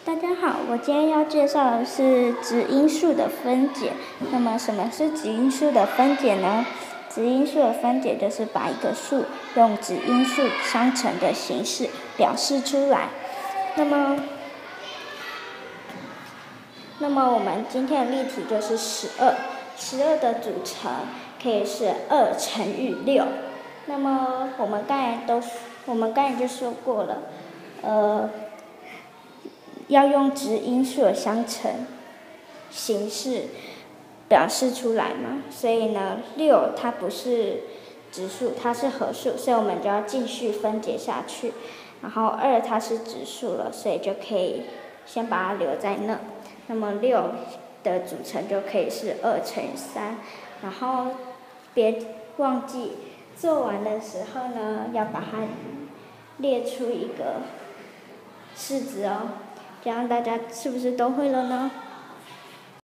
大家好，我今天要介绍的是质因数的分解。那么什么是质因数的分解呢？质因数的分解就是把一个数用质因数相乘的形式表示出来。那么我们今天的例题就是12的组成可以是2乘以6。那么我们刚才就说过了，要用质因数的相乘形式表示出来嘛，所以呢，6它不是质数，它是合数，所以我们就要继续分解下去。然后2它是质数了，所以就可以先把它留在那。那么6的组成就可以是2乘以3。然后别忘记做完的时候呢，要把它列出一个式子哦。这样大家是不是都会了呢？